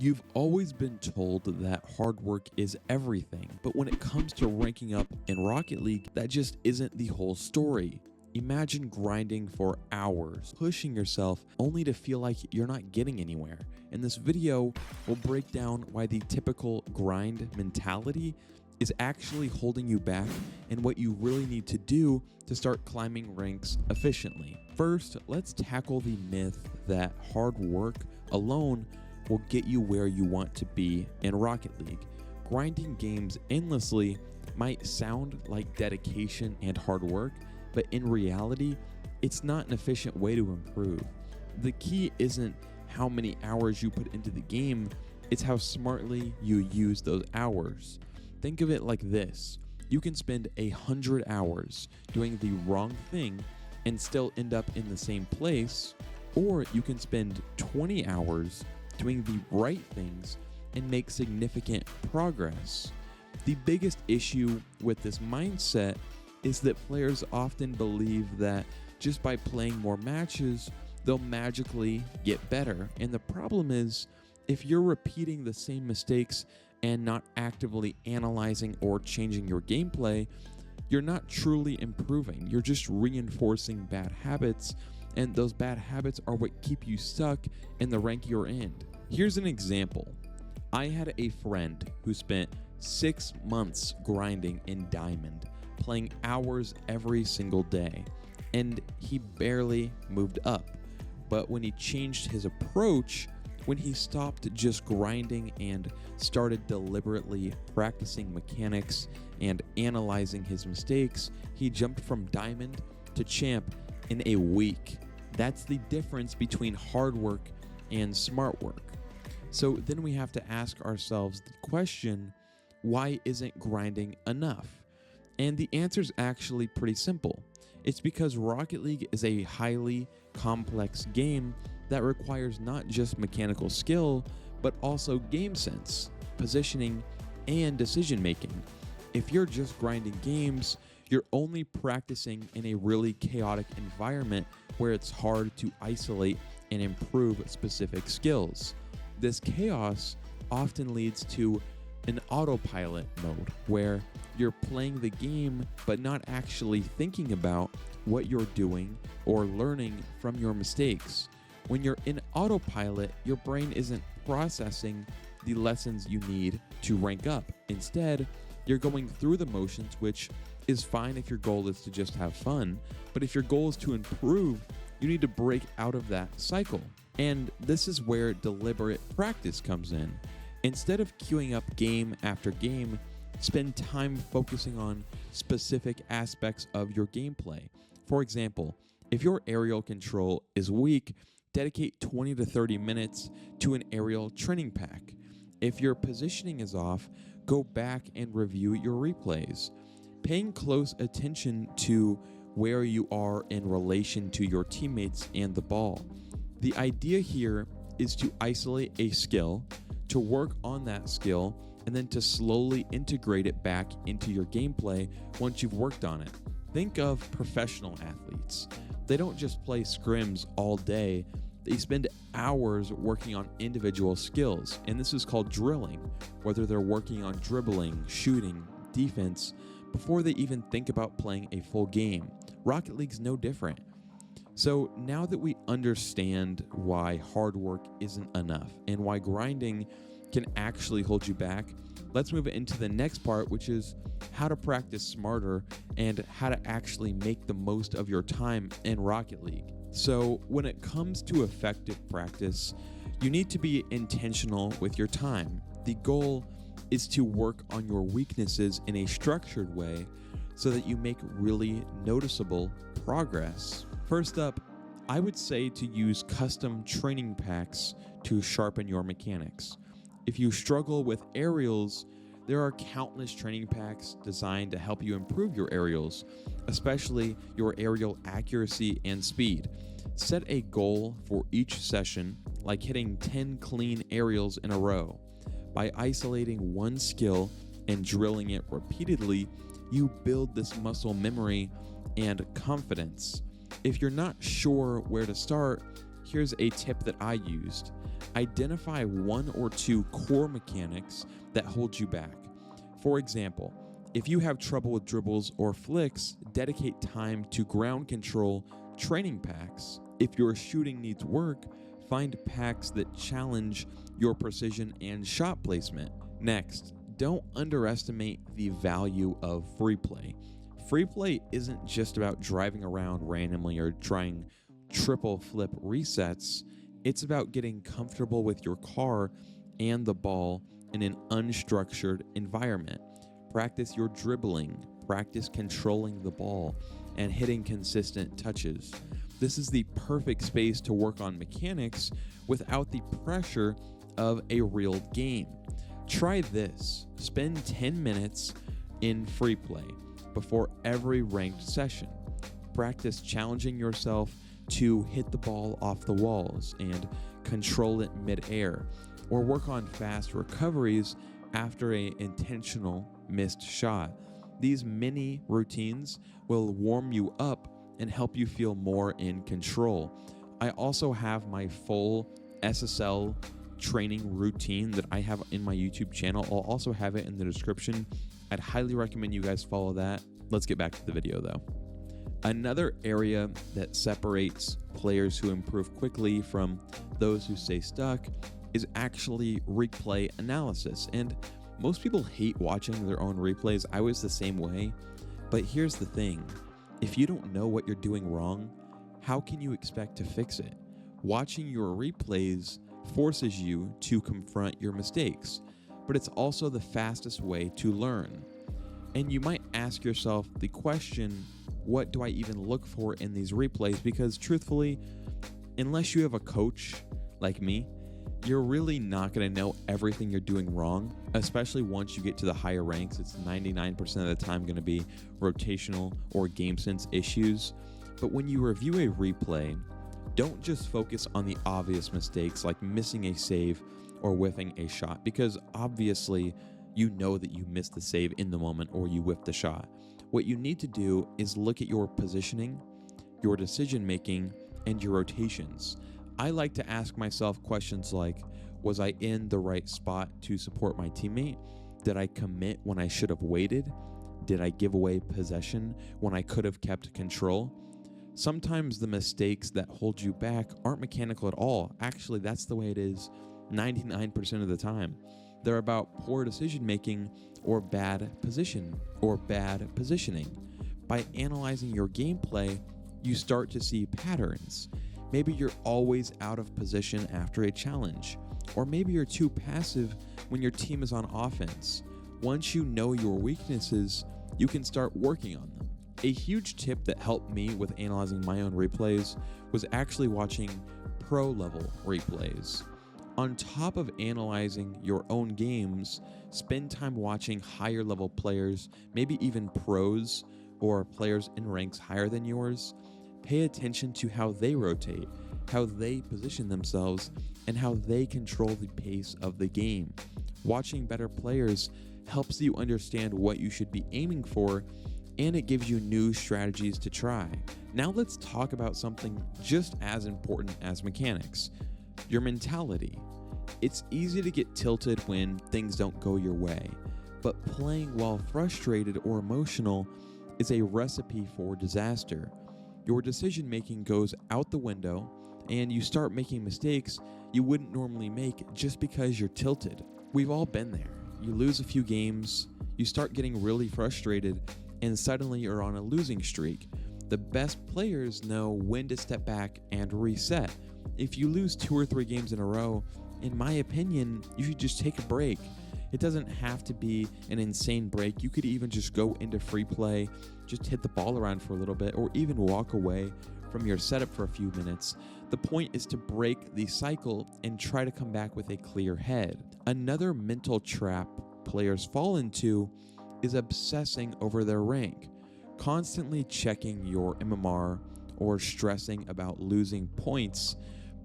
You've always been told that hard work is everything, but when it comes to ranking up in Rocket League, that just isn't the whole story. Imagine grinding for hours, pushing yourself only to feel like you're not getting anywhere. In this video, we'll break down why the typical grind mentality is actually holding you back and what you really need to do to start climbing ranks efficiently. First, let's tackle the myth that hard work alone will get you where you want to be in Rocket League. Grinding games endlessly might sound like dedication and hard work, but in reality, it's not an efficient way to improve. The key isn't how many hours you put into the game, it's how smartly you use those hours. Think of it like this: you can spend 100 hours doing the wrong thing and still end up in the same place, or you can spend 20 hours doing the right things and make significant progress. The biggest issue with this mindset is that players often believe that just by playing more matches, they'll magically get better. And the problem is, if you're repeating the same mistakes and not actively analyzing or changing your gameplay, you're not truly improving. You're just reinforcing bad habits, and those bad habits are what keep you stuck in the rank you're in. Here's an example. I had a friend who spent 6 months grinding in Diamond, playing hours every single day, and he barely moved up. But when he changed his approach, when he stopped just grinding and started deliberately practicing mechanics and analyzing his mistakes, he jumped from Diamond to Champ in a week. That's the difference between hard work and smart work. So then we have to ask ourselves the question, why isn't grinding enough? And the answer is actually pretty simple. It's because Rocket League is a highly complex game that requires not just mechanical skill, but also game sense, positioning, and decision making. If you're just grinding games, you're only practicing in a really chaotic environment where it's hard to isolate and improve specific skills. This chaos often leads to an autopilot mode where you're playing the game but not actually thinking about what you're doing or learning from your mistakes. When you're in autopilot, your brain isn't processing the lessons you need to rank up. Instead, you're going through the motions, which is fine if your goal is to just have fun, but if your goal is to improve, you need to break out of that cycle. And this is where deliberate practice comes in. Instead of queuing up game after game, spend time focusing on specific aspects of your gameplay. For example, if your aerial control is weak, dedicate 20 to 30 minutes to an aerial training pack. If your positioning is off, go back and review your replays. Paying close attention to where you are in relation to your teammates and the ball. The idea here is to isolate a skill, to work on that skill, and then to slowly integrate it back into your gameplay once you've worked on it. Think of professional athletes. They don't just play scrims all day, they spend hours working on individual skills, and this is called drilling, whether they're working on dribbling, shooting, defense, before they even think about playing a full game. Rocket League's no different. So now that we understand why hard work isn't enough and why grinding can actually hold you back, let's move into the next part, which is how to practice smarter and how to actually make the most of your time in Rocket League. So when it comes to effective practice, you need to be intentional with your time. The goal is to work on your weaknesses in a structured way so that you make really noticeable progress. First up, I would say to use custom training packs to sharpen your mechanics. If you struggle with aerials, there are countless training packs designed to help you improve your aerials, especially your aerial accuracy and speed. Set a goal for each session, like hitting 10 clean aerials in a row. By isolating one skill and drilling it repeatedly, you build this muscle memory and confidence. If you're not sure where to start, here's a tip that I used. Identify one or two core mechanics that hold you back. For example, if you have trouble with dribbles or flicks, dedicate time to ground control training packs. If your shooting needs work, find packs that challenge your precision and shot placement. Next, don't underestimate the value of free play. Free play isn't just about driving around randomly or trying triple flip resets. It's about getting comfortable with your car and the ball in an unstructured environment. Practice your dribbling, practice controlling the ball, and hitting consistent touches. This is the perfect space to work on mechanics without the pressure of a real game. Try this. Spend 10 minutes in free play before every ranked session. Practice challenging yourself to hit the ball off the walls and control it mid-air, or work on fast recoveries after an intentional missed shot. These mini routines will warm you up and help you feel more in control. I also have my full SSL training routine that I have in my YouTube channel. I'll also have it in the description. I'd highly recommend you guys follow that. Let's get back to the video though. Another area that separates players who improve quickly from those who stay stuck is actually replay analysis. And most people hate watching their own replays. I was the same way. But here's the thing. If you don't know what you're doing wrong, how can you expect to fix it? Watching your replays forces you to confront your mistakes, but it's also the fastest way to learn. And you might ask yourself the question, what do I even look for in these replays? Because truthfully, unless you have a coach like me, you're really not going to know everything you're doing wrong, especially once you get to the higher ranks. It's 99% of the time going to be rotational or game sense issues. But when you review a replay, don't just focus on the obvious mistakes like missing a save or whiffing a shot, because obviously you know that you missed the save in the moment or you whiffed the shot. What you need to do is look at your positioning, your decision making, and your rotations. I like to ask myself questions like, was I in the right spot to support my teammate? Did I commit when I should have waited? Did I give away possession when I could have kept control? Sometimes the mistakes that hold you back aren't mechanical at all. Actually, that's the way it is 99% of the time. They're about poor decision making or bad positioning. By analyzing your gameplay, you start to see patterns. Maybe you're always out of position after a challenge, or maybe you're too passive when your team is on offense. Once you know your weaknesses, you can start working on them. A huge tip that helped me with analyzing my own replays was actually watching pro-level replays. On top of analyzing your own games, spend time watching higher level players, maybe even pros or players in ranks higher than yours. Pay attention to how they rotate, how they position themselves, and how they control the pace of the game. Watching better players helps you understand what you should be aiming for, and it gives you new strategies to try. Now let's talk about something just as important as mechanics, your mentality. It's easy to get tilted when things don't go your way, but playing while frustrated or emotional is a recipe for disaster. Your decision making goes out the window and you start making mistakes you wouldn't normally make just because you're tilted. We've all been there. You lose a few games, you start getting really frustrated, and suddenly you're on a losing streak. The best players know when to step back and reset. If you lose 2 or 3 games in a row, in my opinion, you should just take a break. It doesn't have to be an insane break. You could even just go into free play, just hit the ball around for a little bit, or even walk away from your setup for a few minutes. The point is to break the cycle and try to come back with a clear head. Another mental trap players fall into is obsessing over their rank, constantly checking your MMR or stressing about losing points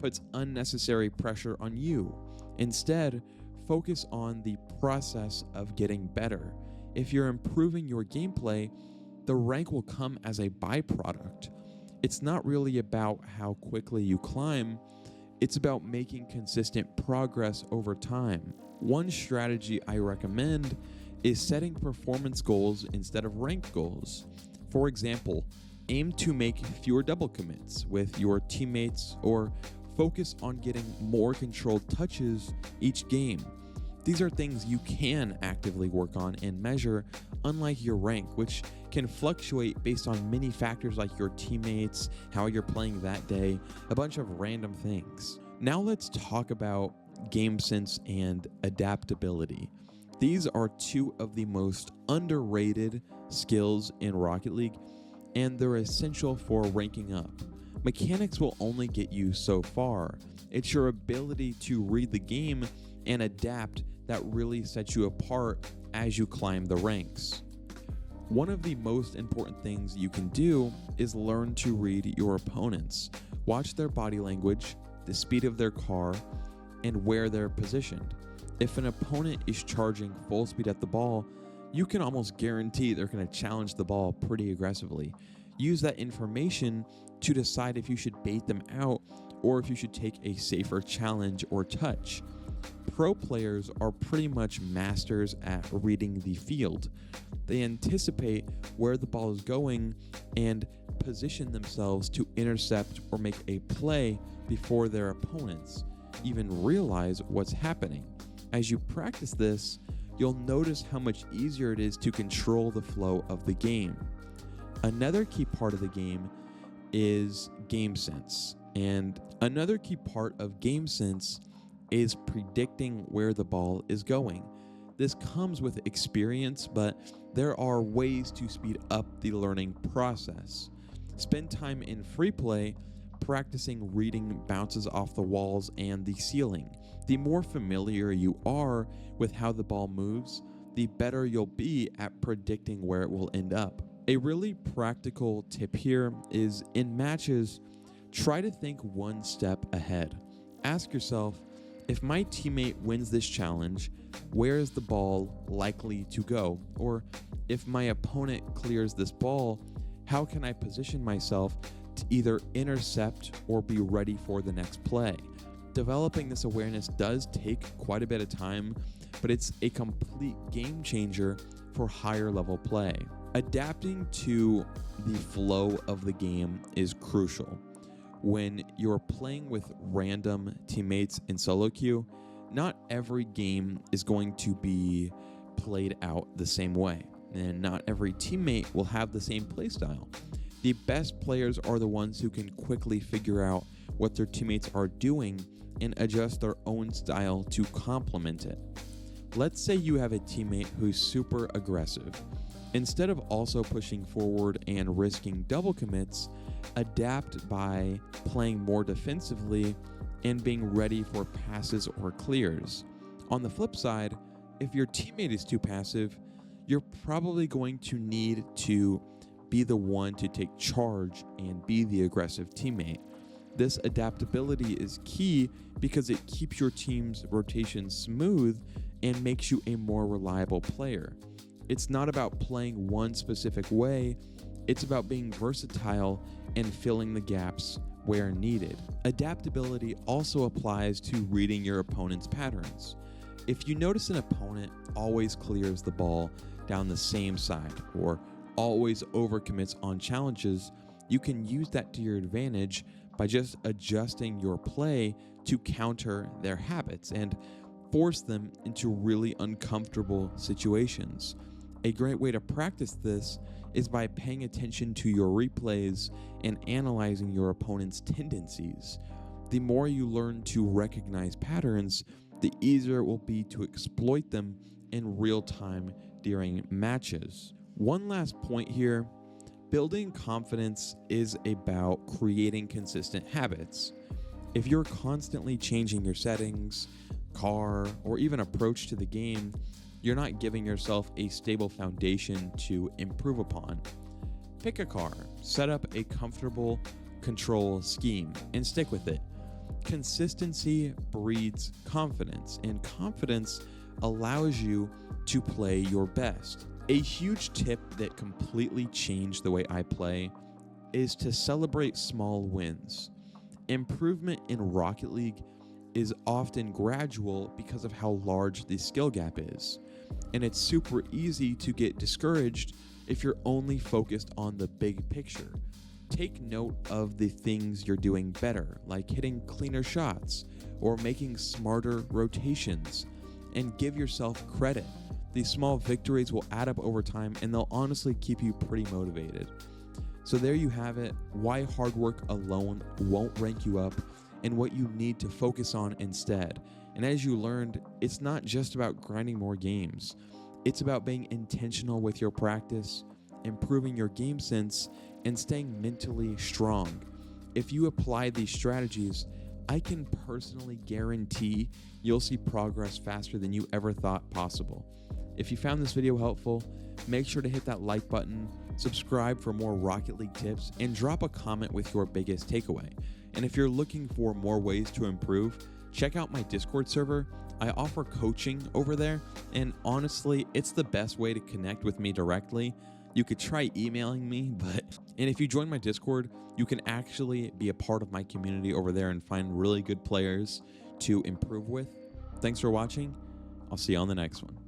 puts unnecessary pressure on you. Instead, focus on the process of getting better. If you're improving your gameplay, the rank will come as a byproduct. It's not really about how quickly you climb, It's about making consistent progress over time. One strategy I recommend is setting performance goals instead of rank goals. For example, aim to make fewer double commits with your teammates or focus on getting more controlled touches each game. These are things you can actively work on and measure, unlike your rank, which can fluctuate based on many factors like your teammates, how you're playing that day, a bunch of random things. Now let's talk about game sense and adaptability. These are two of the most underrated skills in Rocket League, and they're essential for ranking up. Mechanics will only get you so far. It's your ability to read the game and adapt that really sets you apart as you climb the ranks. One of the most important things you can do is learn to read your opponents. Watch their body language, the speed of their car, and where they're positioned. If an opponent is charging full speed at the ball, you can almost guarantee they're going to challenge the ball pretty aggressively. Use that information to decide if you should bait them out or if you should take a safer challenge or touch. Pro players are pretty much masters at reading the field. They anticipate where the ball is going and position themselves to intercept or make a play before their opponents even realize what's happening. As you practice this, you'll notice how much easier it is to control the flow of the game. Another key part of the game is game sense. And another key part of game sense is predicting where the ball is going. This comes with experience, but there are ways to speed up the learning process. Spend time in free play practicing reading bounces off the walls and the ceiling. The more familiar you are with how the ball moves, the better you'll be at predicting where it will end up. A really practical tip here is in matches, try to think one step ahead. Ask yourself, if my teammate wins this challenge, where is the ball likely to go? Or if my opponent clears this ball, how can I position myself to either intercept or be ready for the next play? Developing this awareness does take quite a bit of time, but it's a complete game changer for higher level play. Adapting to the flow of the game is crucial. When you're playing with random teammates in solo queue, not every game is going to be played out the same way, and not every teammate will have the same playstyle. The best players are the ones who can quickly figure out what their teammates are doing and adjust their own style to complement it. Let's say you have a teammate who's super aggressive. Instead of also pushing forward and risking double commits, adapt by playing more defensively and being ready for passes or clears. On the flip side, if your teammate is too passive, you're probably going to need to be the one to take charge and be the aggressive teammate. This adaptability is key because it keeps your team's rotation smooth and makes you a more reliable player. It's not about playing one specific way, it's about being versatile and filling the gaps where needed. Adaptability also applies to reading your opponent's patterns. If you notice an opponent always clears the ball down the same side or always overcommits on challenges, you can use that to your advantage by just adjusting your play to counter their habits and force them into really uncomfortable situations. A great way to practice this is by paying attention to your replays and analyzing your opponent's tendencies. The more you learn to recognize patterns, the easier it will be to exploit them in real time during matches. One last point here, building confidence is about creating consistent habits. If you're constantly changing your settings, car, or even approach to the game, you're not giving yourself a stable foundation to improve upon. Pick a car, set up a comfortable control scheme, and stick with it. Consistency breeds confidence, and confidence allows you to play your best. A huge tip that completely changed the way I play is to celebrate small wins. Improvement in Rocket League is often gradual because of how large the skill gap is, and it's super easy to get discouraged if you're only focused on the big picture. Take note of the things you're doing better, like hitting cleaner shots or making smarter rotations, and give yourself credit. These small victories will add up over time, and they'll honestly keep you pretty motivated. So there you have it, why hard work alone won't rank you up and what you need to focus on instead. And as you learned, it's not just about grinding more games. It's about being intentional with your practice, improving your game sense, and staying mentally strong. If you apply these strategies, I can personally guarantee you'll see progress faster than you ever thought possible. If you found this video helpful, make sure to hit that like button, subscribe for more Rocket League tips, and drop a comment with your biggest takeaway. And if you're looking for more ways to improve, check out my Discord server. I offer coaching over there, and honestly, it's the best way to connect with me directly. You could try emailing me, and if you join my Discord, you can actually be a part of my community over there and find really good players to improve with. Thanks for watching. I'll see you on the next one.